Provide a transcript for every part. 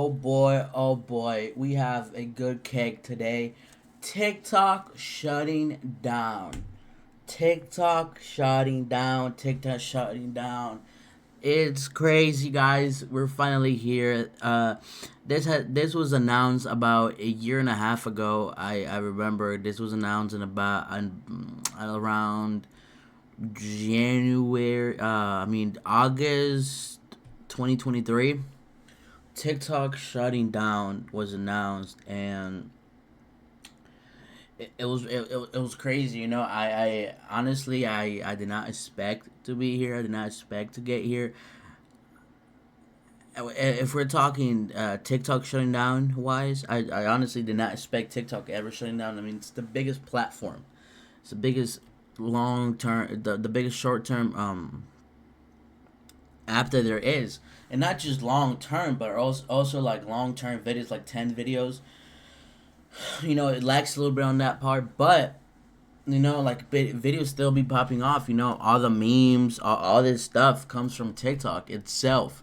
Oh boy, we have a good cake today. TikTok shutting down. TikTok shutting down. TikTok shutting down. It's crazy, guys. We're finally here. This was announced about a year and a half ago. I remember this was announced in around January. August 2023. TikTok shutting down was announced, and it was crazy. I honestly I did not expect to be here. I did not expect to get here. If we're talking TikTok shutting down wise, I honestly did not expect TikTok ever shutting down. I mean, it's the biggest platform. It's the biggest long term, the biggest short term app that there is, and not just long term, but also like long term videos, like 10 videos. It lacks a little bit on that part, but like videos still be popping off. All the memes, all this stuff comes from TikTok itself.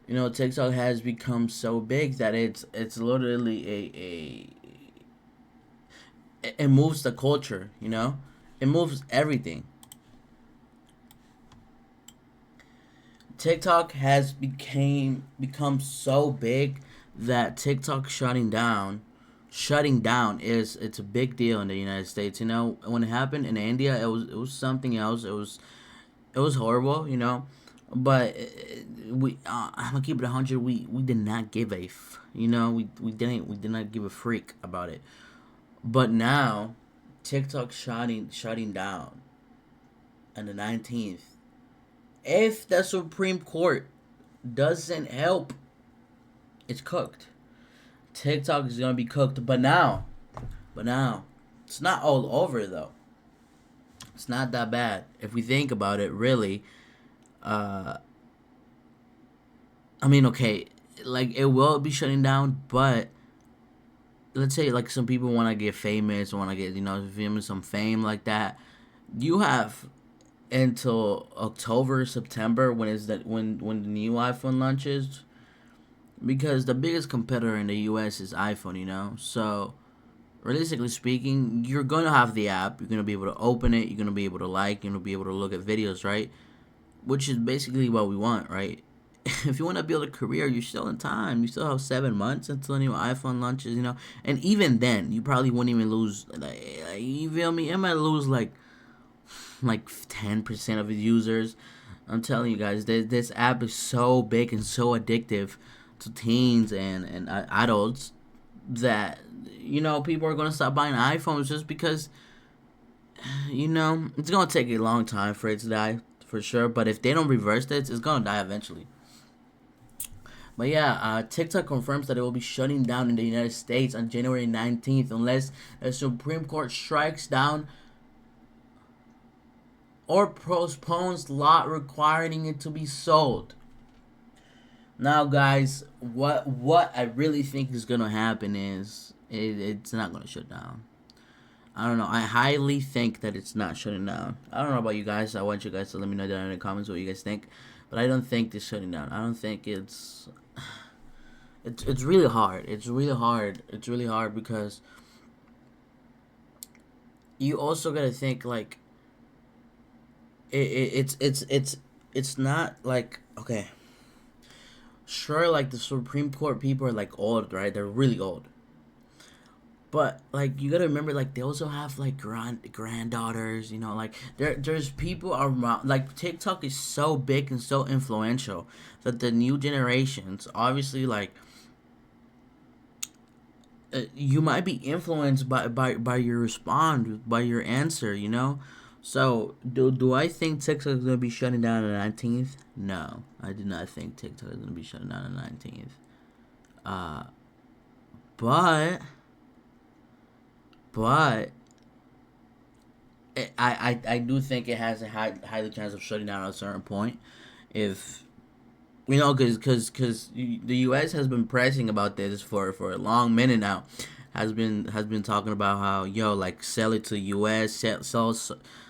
TikTok has become so big that it's literally it moves the culture. It moves everything. TikTok has become so big that TikTok shutting down is it's a big deal in the United States. When it happened in India, it was something else. It was horrible. But I'm gonna keep it 100. We did not give a we did not give a freak about it. But now TikTok shutting down on the 19th. If the Supreme Court doesn't help, it's cooked. TikTok is gonna be cooked. But now, it's not all over though. It's not that bad if we think about it. Really, uh, okay, like it will be shutting down, but let's say like some people want to get famous, want to get some fame like that. You have until October, September when the new iPhone launches, because the biggest competitor in the US is iPhone. So realistically speaking, you're gonna have the app. You're gonna be able to open it. You're gonna be able to you're gonna be able to look at videos, right? Which is basically what we want, right? If you want to build a career, you're still in time. You still have 7 months until the new iPhone launches, and even then, you probably wouldn't even lose. You feel me? It might lose like 10% of its users. I'm telling you guys, this app is so big and so addictive to teens and adults that people are gonna stop buying iPhones just because it's gonna take a long time for it to die for sure. But if they don't reverse this, it's gonna die eventually. But yeah, TikTok confirms that it will be shutting down in the United States on January 19th unless the Supreme Court strikes down or postpones law requiring it to be sold. Now, guys, what I really think is gonna happen is it's not gonna shut down. I don't know. I highly think that it's not shutting down. I don't know about you guys. I want you guys to let me know down in the comments what you guys think. But I don't think it's shutting down. I don't think it's really hard. It's really hard. It's really hard because you also gotta think like it's not like okay. Sure, like the Supreme Court people are like old, right? They're really old. But like you gotta remember, like they also have like granddaughters. Like there's people around. Like TikTok is so big and so influential that the new generations, obviously, like you might be influenced by your response, by your answer. So do I think TikTok is gonna be shutting down on the 19th? No, I do not think TikTok is gonna be shutting down on the 19th. Uh, but but I do think it has a highly chance of shutting down at a certain point. If because the U.S. has been pressing about this for a long minute now, has been talking about how like sell it to U.S.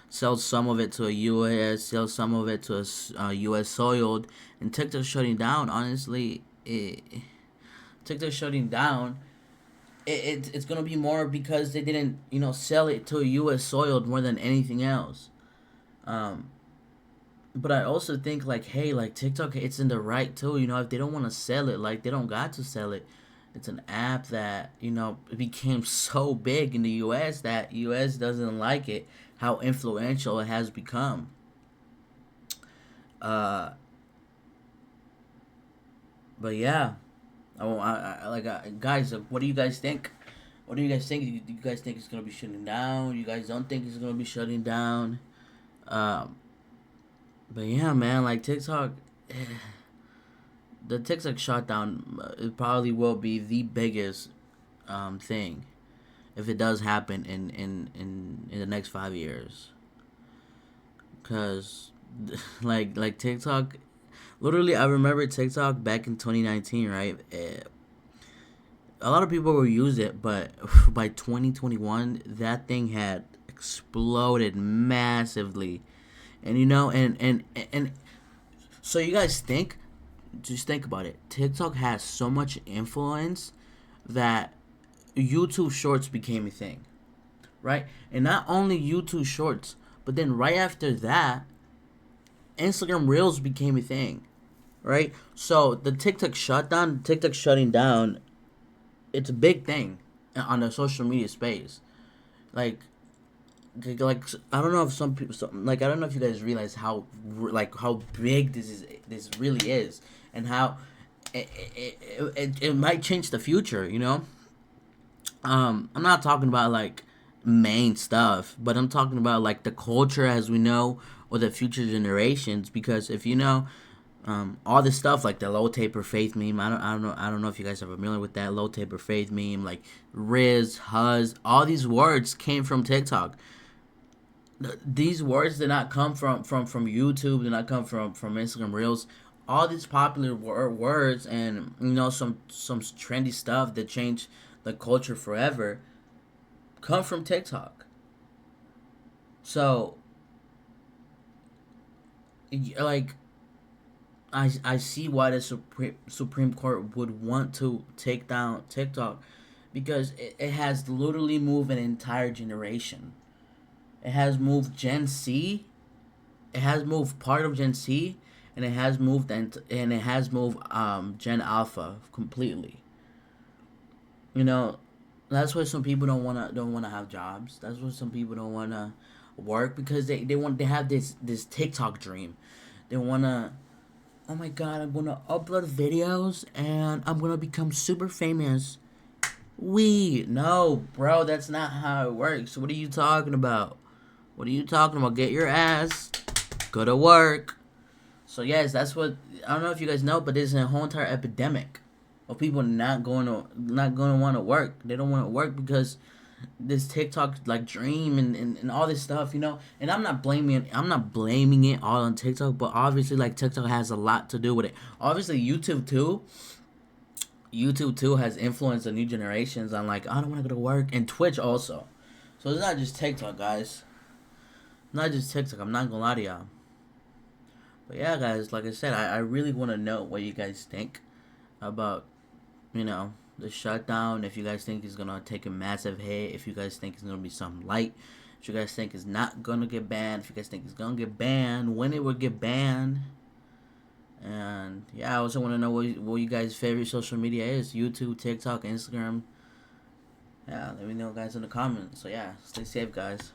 sell some of it to a U.S. sell some of it to a U.S. soiled, and TikTok shutting down. Honestly, TikTok shutting down, it's gonna be more because they didn't, sell it to a U.S. soil more than anything else. Um, but I also think like, hey, like TikTok, it's in the right too. If they don't want to sell it, like they don't got to sell it. It's an app that it became so big in the U.S. that U.S. doesn't like it. How influential it has become. Uh, but yeah, guys, what do you guys think? What do you guys think? Do you guys think it's gonna be shutting down? You guys don't think it's gonna be shutting down? Um, but yeah, man, like TikTok, the TikTok shutdown, it probably will be the biggest thing if it does happen in the next 5 years. Cause like TikTok, literally, I remember TikTok back in 2019, right? A lot of people will use it, but by 2021, that thing had exploded massively. And and so you guys think, just think about it. TikTok has so much influence that YouTube Shorts became a thing, right? And not only YouTube Shorts, but then right after that, Instagram Reels became a thing, right? So the TikTok shutting down, it's a big thing on the social media space. Like, like I don't know if some people, like I don't know if you guys realize how big this really is, and how it might change the future. I'm not talking about like main stuff, but I'm talking about like the culture as we know, or the future generations. Because if all this stuff like the low taper faith meme, I don't know if you guys are familiar with that low taper faith meme, like Riz, Huz, all these words came from TikTok. These words did not come from YouTube, did not come from Instagram Reels. All these popular words, and some trendy stuff that changed the culture forever, come from TikTok. So, like, I see why the Supreme Court would want to take down TikTok, because it has literally moved an entire generation. It has moved Gen Z. It has moved part of Gen Z, and it has moved Gen Alpha completely. You know, that's why some people don't wanna have jobs. That's why some people don't wanna work, because they have this TikTok dream. They wanna, oh my god, I'm gonna upload videos and I'm gonna become super famous. No, bro, that's not how it works. What are you talking about? What are you talking about? Get your ass, go to work. So yes, that's what, I don't know if you guys know, but there's a whole entire epidemic of people not going to want to work. They don't want to work because this TikTok like dream and all this stuff, And I'm not blaming it all on TikTok, but obviously like TikTok has a lot to do with it. Obviously YouTube too. YouTube too has influenced the new generations on like, I don't want to go to work, and Twitch also. So it's not just TikTok, guys. Not just TikTok. I'm not gonna lie to y'all. But yeah, guys, like I said, I really want to know what you guys think about, the shutdown. If you guys think it's gonna take a massive hit, if you guys think it's gonna be something light, if you guys think it's not gonna get banned, if you guys think it's gonna get banned, when it will get banned. And yeah, I also want to know what you guys' favorite social media is: YouTube, TikTok, Instagram. Yeah, let me know, guys, in the comments. So yeah, stay safe, guys.